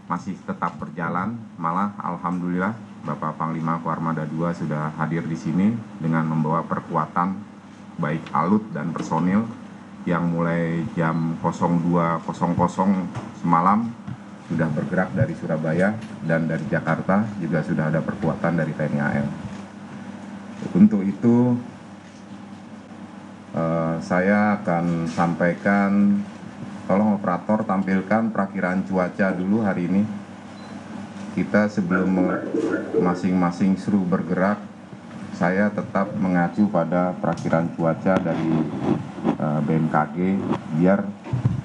masih tetap berjalan. Malah alhamdulillah Bapak Panglima Koarmada II sudah hadir di sini dengan membawa perkuatan baik alut dan personil yang mulai jam 02.00 semalam sudah bergerak dari Surabaya, dan dari Jakarta juga sudah ada perkuatan dari TNI AL. Untuk itu saya akan sampaikan, tolong operator tampilkan perakiraan cuaca dulu hari ini. Kita sebelum masing-masing seru bergerak, saya tetap mengacu pada perakiraan cuaca dari BMKG biar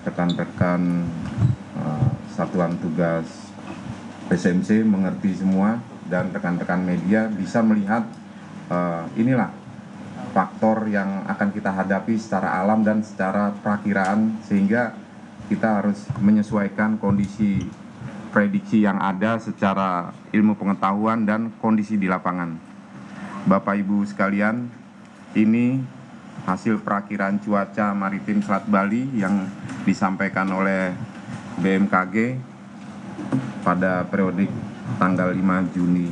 rekan-rekan Satuan Tugas SMC mengerti semua, dan rekan-rekan media bisa melihat inilah faktor yang akan kita hadapi secara alam dan secara perakiraan, sehingga kita harus menyesuaikan kondisi prediksi yang ada secara ilmu pengetahuan dan kondisi di lapangan. Bapak Ibu sekalian, ini hasil perakiraan cuaca maritim Selat Bali yang disampaikan oleh BMKG pada periodik tanggal 5 Juni.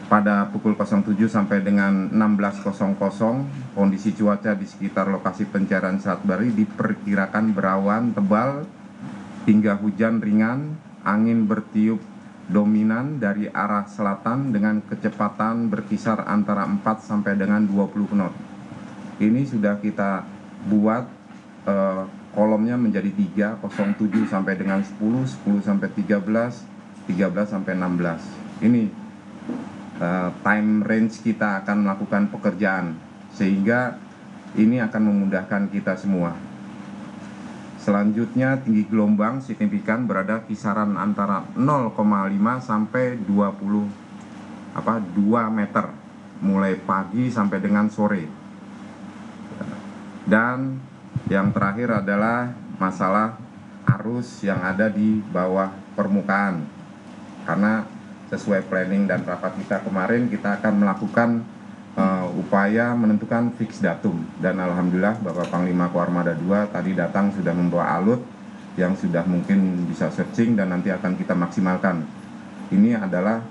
Pada pukul 07 sampai dengan 16.00, kondisi cuaca di sekitar lokasi pencarian Selat Bali diperkirakan berawan tebal hingga hujan ringan, angin bertiup dominan dari arah selatan dengan kecepatan berkisar antara 4 sampai dengan 20 knot. Ini sudah kita buat kolomnya menjadi 3, 07 sampai dengan 10, 10 sampai 13, 13 sampai 16. Ini time range kita akan melakukan pekerjaan, sehingga ini akan memudahkan kita semua. Selanjutnya, tinggi gelombang signifikan berada kisaran antara 0,5 sampai 2 meter mulai pagi sampai dengan sore. Dan yang terakhir adalah masalah arus yang ada di bawah permukaan. Karena sesuai planning dan rapat kita kemarin, kita akan melakukan upaya menentukan fix datum. Dan alhamdulillah Bapak Panglima Koarmada II tadi datang sudah membawa alut yang sudah mungkin bisa searching dan nanti akan kita maksimalkan. Ini adalah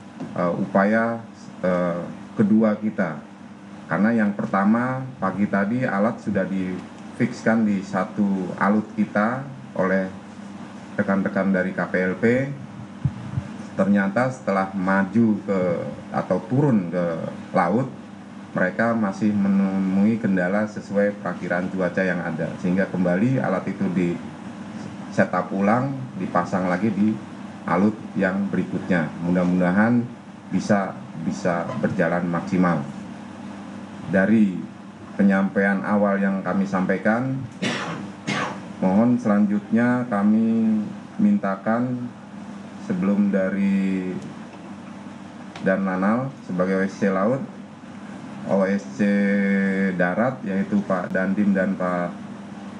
upaya kedua kita. Karena yang pertama, pagi tadi alat sudah difikskan di satu alut kita oleh rekan-rekan dari KPLP. Ternyata setelah maju ke atau turun ke laut, mereka masih menemui kendala sesuai perakiraan cuaca yang ada, sehingga kembali alat itu di setup ulang, dipasang lagi di alut yang berikutnya. Mudah-mudahan bisa berjalan maksimal. Dari penyampaian awal yang kami sampaikan, mohon selanjutnya kami mintakan sebelum dari Dan Lanal sebagai OSC Laut, OSC Darat yaitu Pak Dandim dan Pak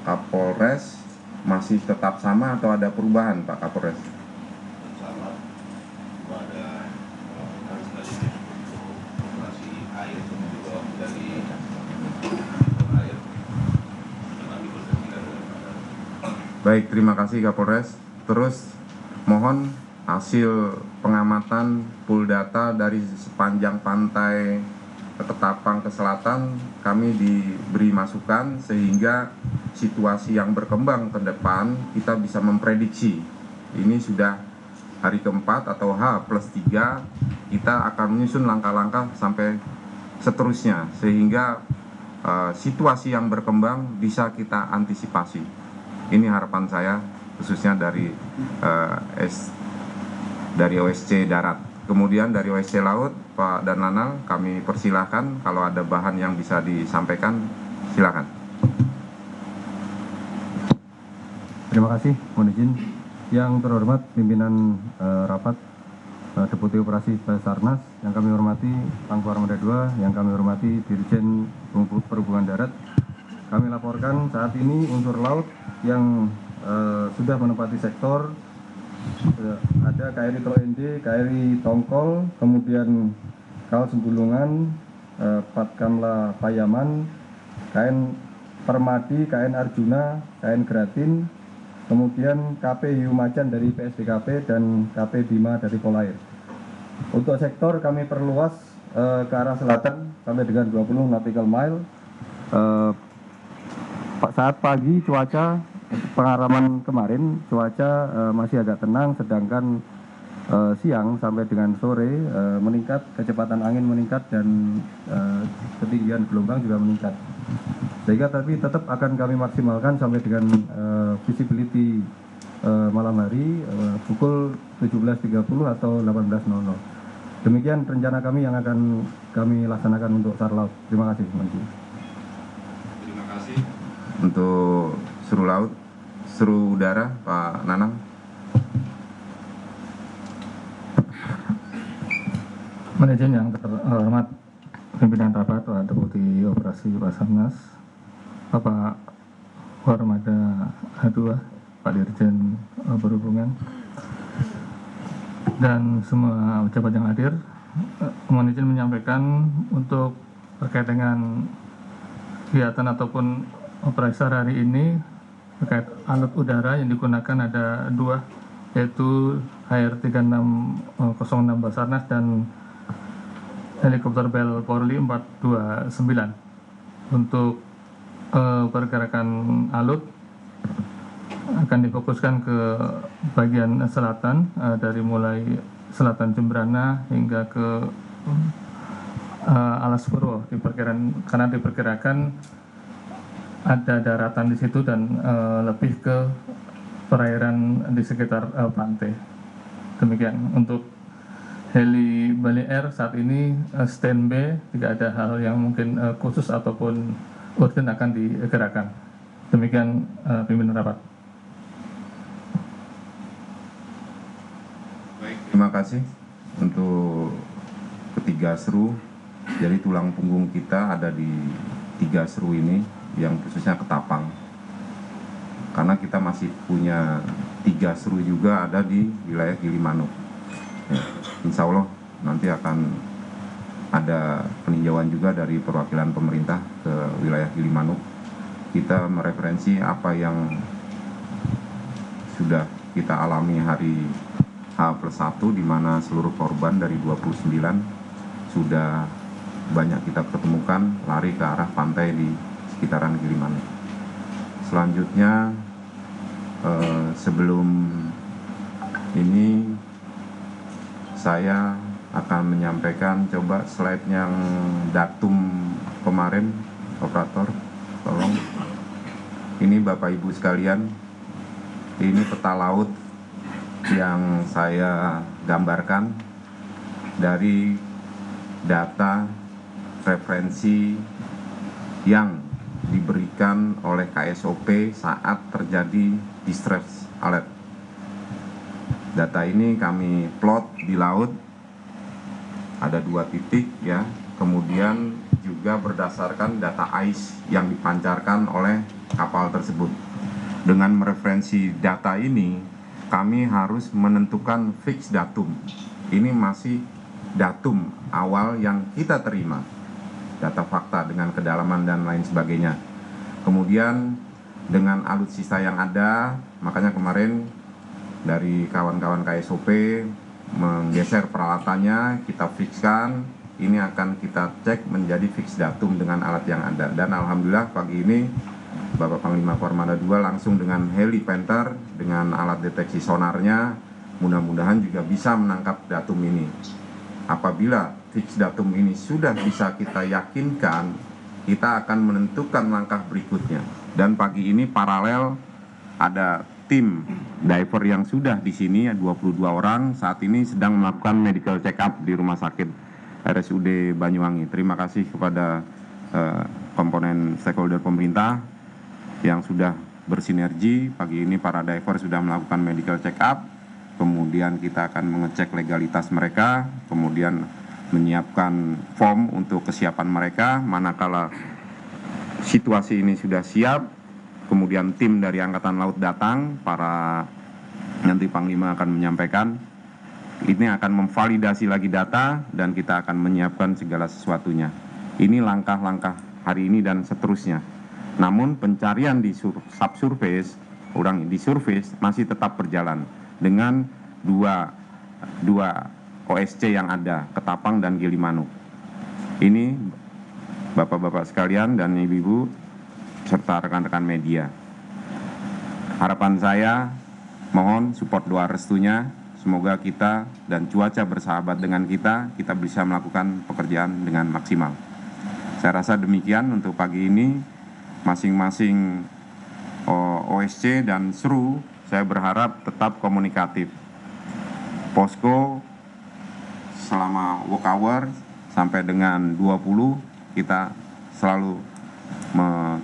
Kapolres masih tetap sama atau ada perubahan Pak Kapolres? Sama, ada harus operasi air juga dari air. Baik, terima kasih Kapolres. Terus mohon hasil pengamatan pool data dari sepanjang pantai Ketapang ke selatan kami diberi masukan, sehingga situasi yang berkembang ke depan kita bisa memprediksi. Ini sudah hari keempat atau H+3, kita akan menyusun langkah-langkah sampai seterusnya, sehingga situasi yang berkembang bisa kita antisipasi. Ini harapan saya khususnya dari OSC Darat. Kemudian dari OSC Laut, Pak Dan Lanal, kami persilahkan kalau ada bahan yang bisa disampaikan, silakan. Terima kasih, mohon izin. Yang terhormat pimpinan rapat Deputi Operasi Basarnas, yang kami hormati Pangku Armada II, yang kami hormati Dirjen Perhubungan Darat. Kami laporkan saat ini unsur laut yang sudah menempati sektor ada KRI Troende, KRI Tongkol, kemudian Kal Sembulungan, Patkamla Payaman, KN Permadi, KN Arjuna, KN Gratin, kemudian KP Hiu Macan dari PSDKP dan KP Bima dari Polair. Untuk sektor kami perluas ke arah selatan sampai dengan 20 nautical mile. Saat pagi cuaca pengalaman kemarin cuaca masih agak tenang, sedangkan siang sampai dengan sore meningkat, kecepatan angin meningkat dan ketinggian gelombang juga meningkat. Sehingga tapi tetap akan kami maksimalkan sampai dengan visibility malam hari pukul 17.30 atau 18.00. Demikian rencana kami yang akan kami laksanakan untuk SAR Laut. Terima kasih. Terima kasih. Untuk seru laut, seru udara, Pak Nanang. Manajer yang terhormat pimpinan rapat, Pak Deputi Operasi Basarnas, Bapak Warmada H2, Pak Dirjen Perhubungan, dan semua pejabat yang hadir. Mohon izin menyampaikan untuk terkait dengan kegiatan ataupun operasi hari ini terkait alat udara yang digunakan ada dua, yaitu HR3606 Basarnas dan helikopter Bell Polri 429. Untuk pergerakan alut akan difokuskan ke bagian selatan, dari mulai selatan Jembrana hingga ke Alas Purwo, karena diperkirakan ada daratan di situ dan lebih ke perairan di sekitar pantai. Demikian untuk heli Bali Air saat ini standby, tidak ada hal yang mungkin khusus ataupun urgent akan digerakkan. Demikian pimpinan rapat. Baik, terima kasih untuk ketiga seru. Jadi tulang punggung kita ada di 3 seru ini, yang khususnya Ketapang. Karena kita masih punya 3 seru juga ada di wilayah Gilimanuk. Ya, insya Allah nanti akan ada peninjauan juga dari perwakilan pemerintah ke wilayah Gilimanuk. Kita mereferensi apa yang sudah kita alami hari H+1, di mana seluruh korban dari 29 sudah banyak kita ketemukan lari ke arah pantai di sekitaran Gilimanuk. Selanjutnya sebelum ini saya akan menyampaikan, coba slide yang datum kemarin, operator tolong. Ini Bapak Ibu sekalian, ini peta laut yang saya gambarkan dari data referensi yang diberikan oleh KSOP saat terjadi distress alert. Data ini kami plot di laut, ada 2 titik ya, kemudian juga berdasarkan data ICE yang dipancarkan oleh kapal tersebut. Dengan mereferensi data ini, kami harus menentukan fix datum. Ini masih datum awal yang kita terima, data fakta dengan kedalaman dan lain sebagainya. Kemudian dengan alutsista yang ada, makanya kemarin dari kawan-kawan KSOP menggeser peralatannya, kita fixkan, ini akan kita cek menjadi fix datum dengan alat yang ada. Dan alhamdulillah pagi ini Bapak Panglima Kormada II langsung dengan heli Panther dengan alat deteksi sonarnya, mudah-mudahan juga bisa menangkap datum ini. Apabila fix datum ini sudah bisa kita yakinkan, kita akan menentukan langkah berikutnya. Dan pagi ini paralel ada tim diver yang sudah di sini, 22 orang saat ini sedang melakukan medical check up di rumah sakit RSUD Banyuwangi. Terima kasih kepada komponen stakeholder pemerintah yang sudah bersinergi. Pagi ini para diver sudah melakukan medical check up, kemudian kita akan mengecek legalitas mereka, kemudian menyiapkan form untuk kesiapan mereka. Manakala situasi ini sudah siap, kemudian tim dari Angkatan Laut datang, nanti Panglima akan menyampaikan, ini akan memvalidasi lagi data dan kita akan menyiapkan segala sesuatunya. Ini langkah-langkah hari ini dan seterusnya. Namun pencarian di subsurface ulangi, di surface masih tetap berjalan dengan dua OSC yang ada, Ketapang dan Gilimanuk. Ini Bapak-bapak sekalian dan Ibu-ibu serta rekan-rekan media. Harapan saya, mohon support doa restunya, semoga kita dan cuaca bersahabat dengan kita bisa melakukan pekerjaan dengan maksimal. Saya rasa demikian untuk pagi ini. Masing-masing OSC dan SRU saya berharap tetap komunikatif. Posko selama work hour sampai dengan 20 kita selalu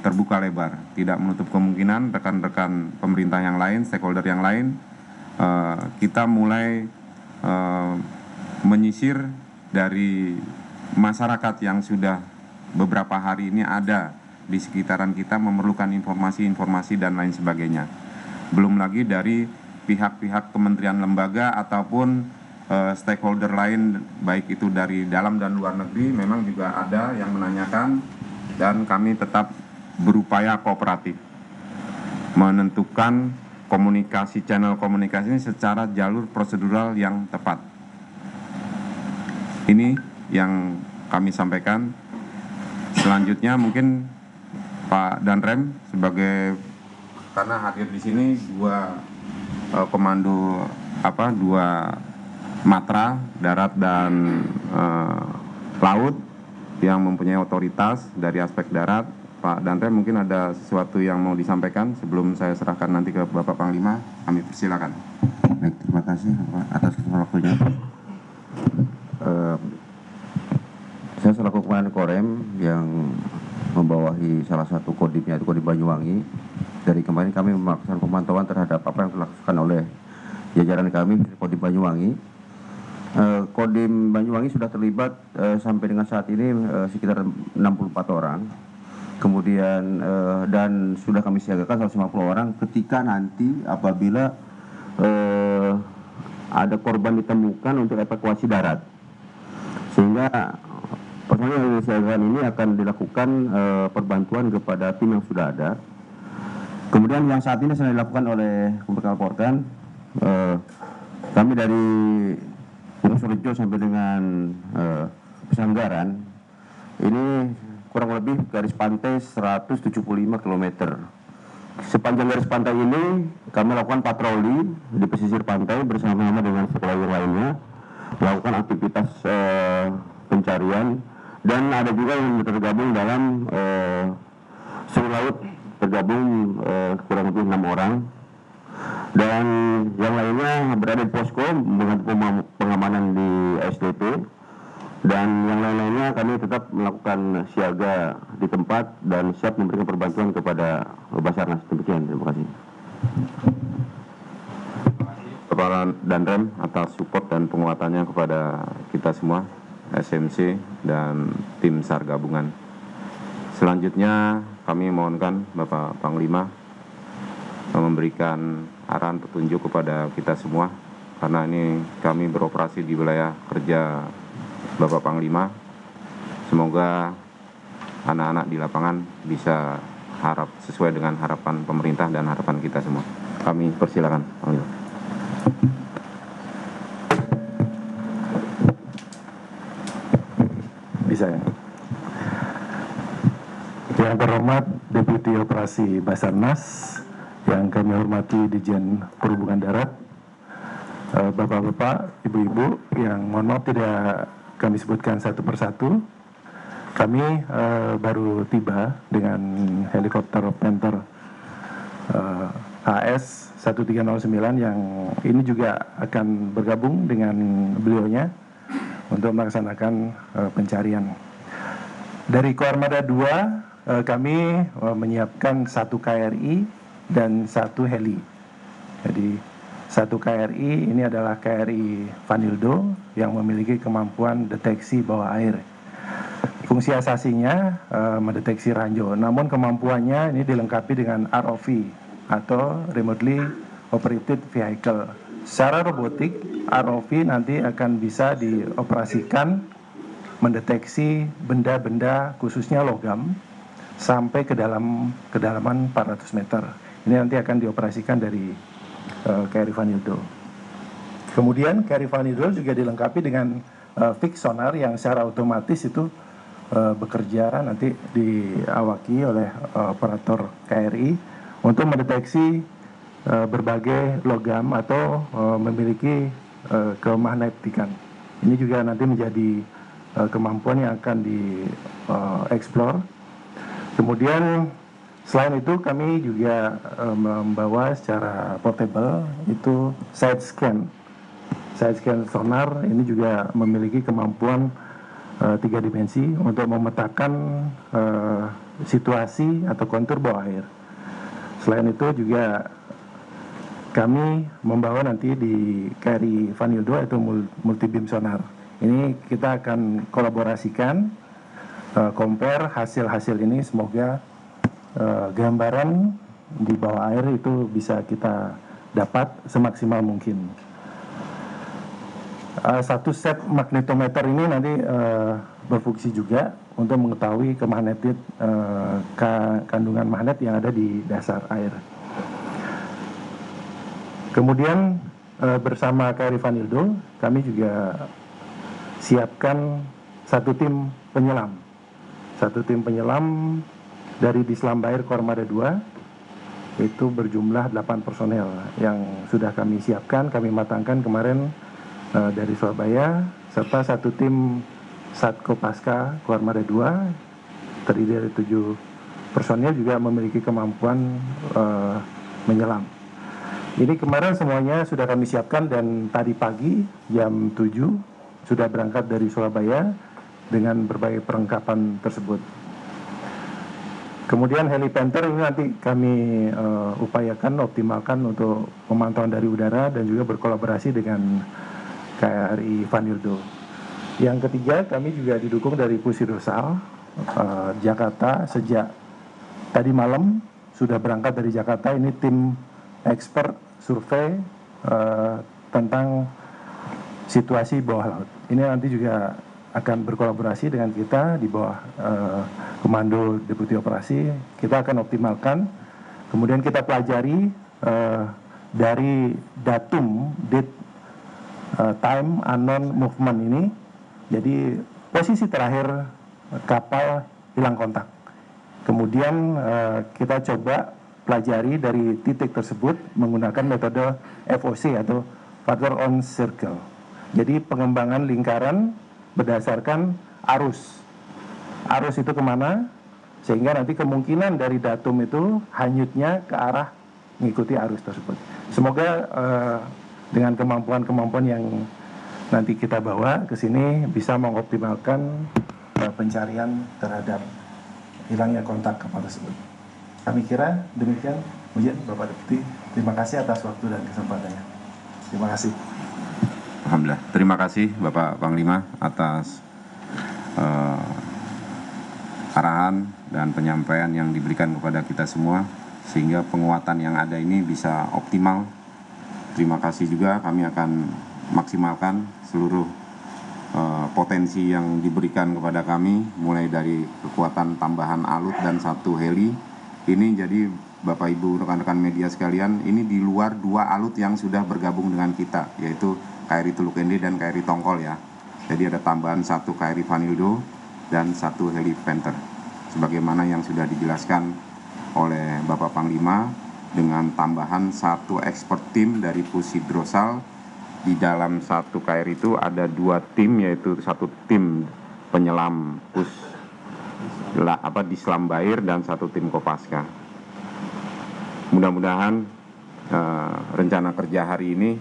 terbuka lebar, tidak menutup kemungkinan rekan-rekan pemerintah yang lain, stakeholder yang lain, kita mulai menyisir dari masyarakat yang sudah beberapa hari ini ada di sekitaran kita, memerlukan informasi-informasi dan lain sebagainya. Belum lagi dari pihak-pihak kementerian lembaga ataupun stakeholder lain, baik itu dari dalam dan luar negeri, memang juga ada yang menanyakan, dan kami tetap berupaya kooperatif menentukan channel komunikasi ini secara jalur prosedural yang tepat. Ini yang kami sampaikan. Selanjutnya mungkin Pak Danrem sebagai, karena hadir di sini dua dua matra darat dan laut yang mempunyai otoritas dari aspek darat. Pak Danrem mungkin ada sesuatu yang mau disampaikan sebelum saya serahkan nanti ke Bapak Panglima. Kami persilakan. Baik, terima kasih Pak atas waktunya. Saya selaku Komandan Korem yang membawahi salah satu kodimnya, itu Kodim Banyuwangi. Dari kemarin kami melakukan pemantauan terhadap apa yang dilakukan oleh jajaran kami Kodim Banyuwangi. Kodim Banyuwangi sudah terlibat sampai dengan saat ini sekitar 64 orang. Kemudian dan sudah kami siagakan 150 orang ketika nanti apabila ada korban ditemukan untuk evakuasi darat. Sehingga personil yang disiagakan ini akan dilakukan perbantuan kepada tim yang sudah ada. Kemudian yang saat ini sedang dilakukan oleh Kumpulan Porkan, kami dari Gunung Surejo sampai dengan Pesanggaran, ini kurang lebih garis pantai 175 km. Sepanjang garis pantai ini kami lakukan patroli di pesisir pantai bersama-sama dengan stakeholder lainnya, melakukan aktivitas pencarian, dan ada juga yang tergabung dalam SRU Laut, tergabung kurang lebih 6 orang, dan yang lainnya berada di posko membantu pengamanan di SDP, dan yang lain-lainnya kami tetap melakukan siaga di tempat dan siap memberikan perbantuan kepada Basarnas. Demikian, terima kasih. Kepala Danrem atas support dan penguatannya kepada kita semua, SMC dan tim SAR gabungan. Selanjutnya kami mohonkan Bapak Panglima memberikan arahan petunjuk kepada kita semua, karena ini kami beroperasi di wilayah kerja Bapak Panglima. Semoga anak-anak di lapangan bisa sesuai dengan harapan pemerintah dan harapan kita semua. Kami persilakan, Panglima. Bisa ya. Yang terhormat Deputi Operasi Basarnas, yang kami hormati Dirjen Perhubungan Darat, Bapak-bapak, Ibu-ibu yang mohon maaf tidak kami sebutkan satu persatu. Kami baru tiba dengan helikopter Panther HS 1309 yang ini juga akan bergabung dengan beliaunya untuk melaksanakan pencarian. Dari Koarmada 2 kami menyiapkan 1 KRI dan 1 heli. Jadi 1 KRI ini adalah KRI Vanildo yang memiliki kemampuan deteksi bawah air. Fungsi asasinya mendeteksi ranjau, namun kemampuannya ini dilengkapi dengan ROV atau Remotely Operated Vehicle. Secara robotik, ROV nanti akan bisa dioperasikan mendeteksi benda-benda khususnya logam sampai kedalaman 400 meter. Ini nanti akan dioperasikan dari KRI Vanildo. Kemudian KRI Vanildo juga dilengkapi dengan fix sonar yang secara otomatis itu bekerja nanti diawaki oleh operator KRI untuk mendeteksi berbagai logam atau memiliki kemagnetikan. Ini juga nanti menjadi kemampuan yang akan dieksplor. Kemudian selain itu kami juga membawa secara portable itu side scan sonar. Ini juga memiliki kemampuan 3 dimensi untuk memetakan situasi atau kontur bawah air. Selain itu juga kami membawa nanti di KRI Vanildo itu multi beam sonar. Ini kita akan kolaborasikan, compare hasil-hasil ini, semoga gambaran di bawah air itu bisa kita dapat semaksimal mungkin. Satu set magnetometer ini nanti berfungsi juga untuk mengetahui kandungan magnet yang ada di dasar air. Kemudian bersama KRI Vanildo kami juga siapkan satu tim penyelam dari Dislambair Kormada 2, itu berjumlah 8 personel yang sudah kami siapkan, kami matangkan kemarin dari Surabaya, serta satu tim Satko Pasca Kormada 2 terdiri dari 7 personel juga memiliki kemampuan menyelam. Ini kemarin semuanya sudah kami siapkan dan tadi pagi jam 7 sudah berangkat dari Surabaya dengan berbagai perlengkapan tersebut. Kemudian Helipanther ini nanti kami upayakan optimalkan untuk pemantauan dari udara dan juga berkolaborasi dengan KRI Vanildo. Yang ketiga, kami juga didukung dari Pusdrosal Jakarta. Sejak tadi malam sudah berangkat dari Jakarta. Ini tim expert survei tentang situasi bawah laut. Ini nanti juga akan berkolaborasi dengan kita di bawah Komando Deputi Operasi. Kita akan optimalkan, kemudian kita pelajari dari datum date time unknown movement ini. Jadi posisi terakhir kapal hilang kontak. Kemudian kita coba pelajari dari titik tersebut menggunakan metode FOC atau Father on Circle. Jadi pengembangan lingkaran berdasarkan arus. Arus itu kemana? Sehingga nanti kemungkinan dari datum itu hanyutnya ke arah mengikuti arus tersebut. Semoga dengan kemampuan-kemampuan yang nanti kita bawa ke sini bisa mengoptimalkan pencarian terhadap hilangnya kontak kapal tersebut. Kami kira demikian. Ujian Bapak Deputi, terima kasih atas waktu dan kesempatannya. Terima kasih. Alhamdulillah, terima kasih Bapak Panglima atas arahan dan penyampaian yang diberikan kepada kita semua sehingga penguatan yang ada ini bisa optimal. Terima kasih juga, kami akan maksimalkan seluruh potensi yang diberikan kepada kami, mulai dari kekuatan tambahan alut dan 1 heli. Ini jadi Bapak Ibu rekan-rekan media sekalian, ini di luar 2 alut yang sudah bergabung dengan kita, yaitu KRI Teluk Ende dan KRI Tongkol ya. Jadi ada tambahan 1 KRI Vanildo dan 1 Helipanther. Sebagaimana yang sudah dijelaskan oleh Bapak Panglima, dengan tambahan 1 expert team dari Pusdrosal. Di dalam 1 KRI itu ada 2 tim, yaitu 1 tim penyelam Dislambair dan 1 tim Kopaska. Mudah-mudahan rencana kerja hari ini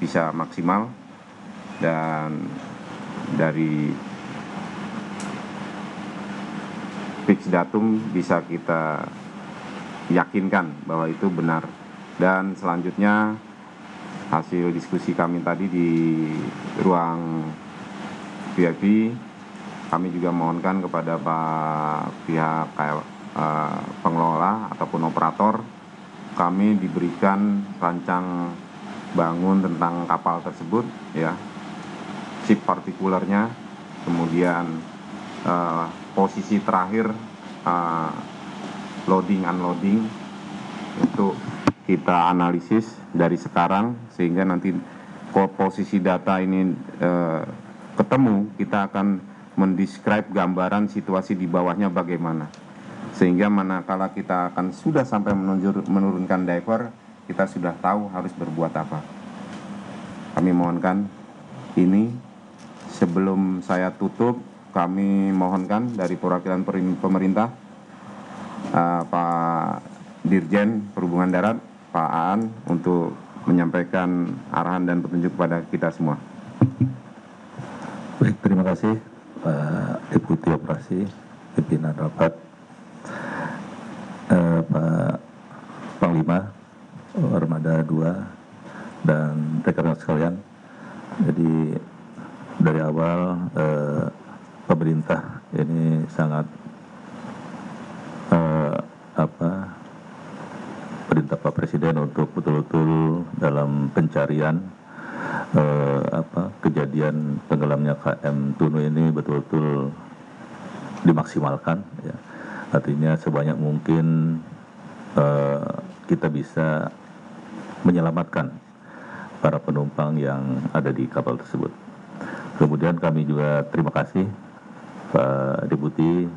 bisa maksimal dan dari fix datum bisa kita yakinkan bahwa itu benar. Dan selanjutnya hasil diskusi kami tadi di ruang VIP, kami juga mohonkan kepada pihak pengelola ataupun operator, kami diberikan rancang bangun tentang kapal tersebut ya, ship partikulernya, kemudian posisi terakhir loading unloading, untuk kita analisis dari sekarang, sehingga nanti posisi data ini ketemu, kita akan mendescribe gambaran situasi di bawahnya bagaimana, sehingga manakala kita akan sudah sampai menurunkan diver, kita sudah tahu harus berbuat apa. Kami mohonkan ini, sebelum saya tutup, kami mohonkan dari perwakilan pemerintah, Pak Dirjen Perhubungan Darat, Pak Aan, untuk menyampaikan arahan dan petunjuk kepada kita semua. Baik, terima kasih Pak Deputi Operasi, pimpinan rapat, Pak Panglima, Armada 2, dan rekan-rekan sekalian. Jadi dari awal pemerintah ini sangat perintah Pak Presiden untuk betul-betul dalam pencarian kejadian tenggelamnya KM Tunu ini betul-betul dimaksimalkan, ya. Artinya sebanyak mungkin kita bisa menyelamatkan para penumpang yang ada di kapal tersebut. Kemudian kami juga terima kasih Pak Deputi,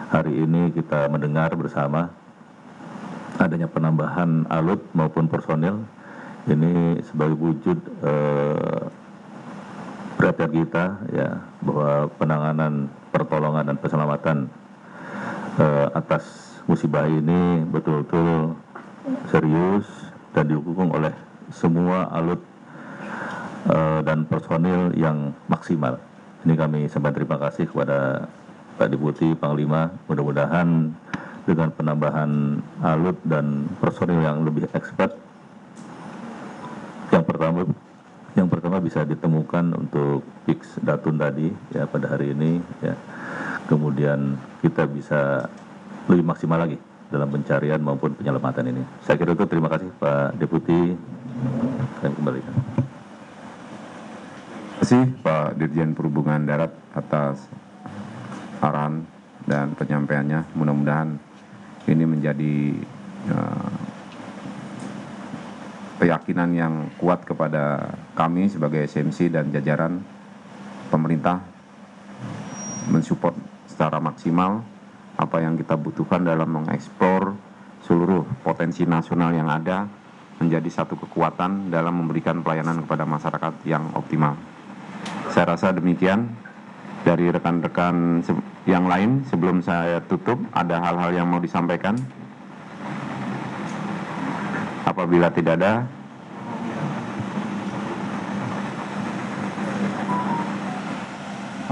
hari ini kita mendengar bersama adanya penambahan alut maupun personil. Ini sebagai wujud perhatian kita, ya, bahwa penanganan, pertolongan dan keselamatan atas musibah ini betul-betul serius dan didukung oleh semua alut dan personil yang maksimal. Ini kami sampaikan terima kasih kepada Pak Deputi, Panglima. Mudah-mudahan dengan penambahan alut dan personil yang lebih expert, yang pertama bisa ditemukan untuk fix datun tadi, ya, pada hari ini, ya. Kemudian kita bisa lebih maksimal lagi dalam pencarian maupun penyelamatan ini. Saya kira itu. Terima kasih Pak Deputi. Saya kembalikan. Terima kasih Pak Dirjen Perhubungan Darat atas arahan dan penyampaiannya. Mudah-mudahan ini menjadi keyakinan yang kuat kepada kami sebagai SMC dan jajaran pemerintah mensupport secara maksimal apa yang kita butuhkan dalam mengeksplor seluruh potensi nasional yang ada menjadi satu kekuatan dalam memberikan pelayanan kepada masyarakat yang optimal. Saya rasa demikian. Dari rekan-rekan yang lain, sebelum saya tutup, ada hal-hal yang mau disampaikan? Apabila tidak ada,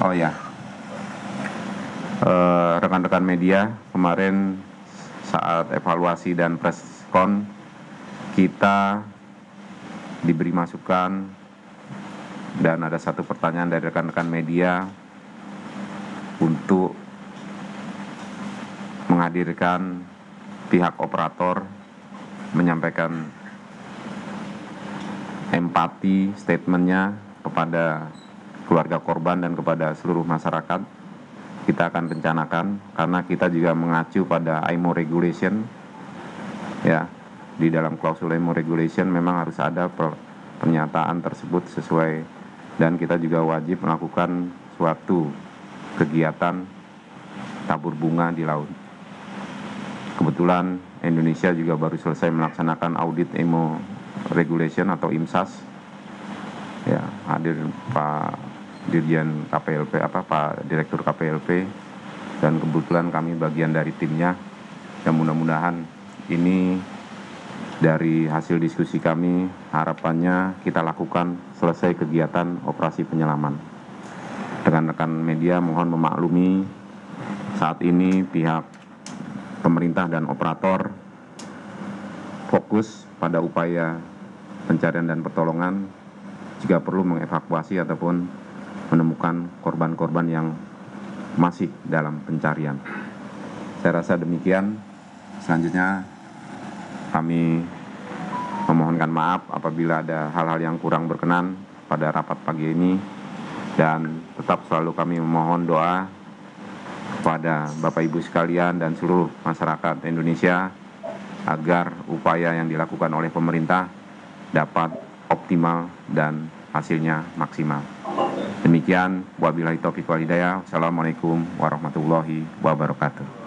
oh ya, rekan-rekan media, kemarin saat evaluasi dan preskon kita diberi masukan dan ada satu pertanyaan dari rekan-rekan media untuk menghadirkan pihak operator menyampaikan empati statementnya kepada keluarga korban dan kepada seluruh masyarakat. Kita akan rencanakan karena kita juga mengacu pada IMO regulation, ya. Di dalam klausul IMO regulation memang harus ada pernyataan tersebut sesuai, dan kita juga wajib melakukan suatu kegiatan tabur bunga di laut. Kebetulan Indonesia juga baru selesai melaksanakan audit IMO regulation atau IMSAS, ya, hadir Pak Dirjen KPLP, Pak Direktur KPLP, dan kebetulan kami bagian dari timnya. Dan mudah-mudahan ini dari hasil diskusi kami, harapannya kita lakukan selesai kegiatan operasi penyelaman. Rekan-rekan media mohon memaklumi, saat ini pihak pemerintah dan operator fokus pada upaya pencarian dan pertolongan, jika perlu mengevakuasi ataupun menemukan korban-korban yang masih dalam pencarian. Saya rasa demikian. Selanjutnya kami memohonkan maaf apabila ada hal-hal yang kurang berkenan pada rapat pagi ini, dan tetap selalu kami memohon doa kepada Bapak Ibu sekalian dan seluruh masyarakat Indonesia agar upaya yang dilakukan oleh pemerintah dapat optimal dan hasilnya maksimal. Demikian, wabillahi taufiq wal hidayah. Assalamualaikum warahmatullahi wabarakatuh.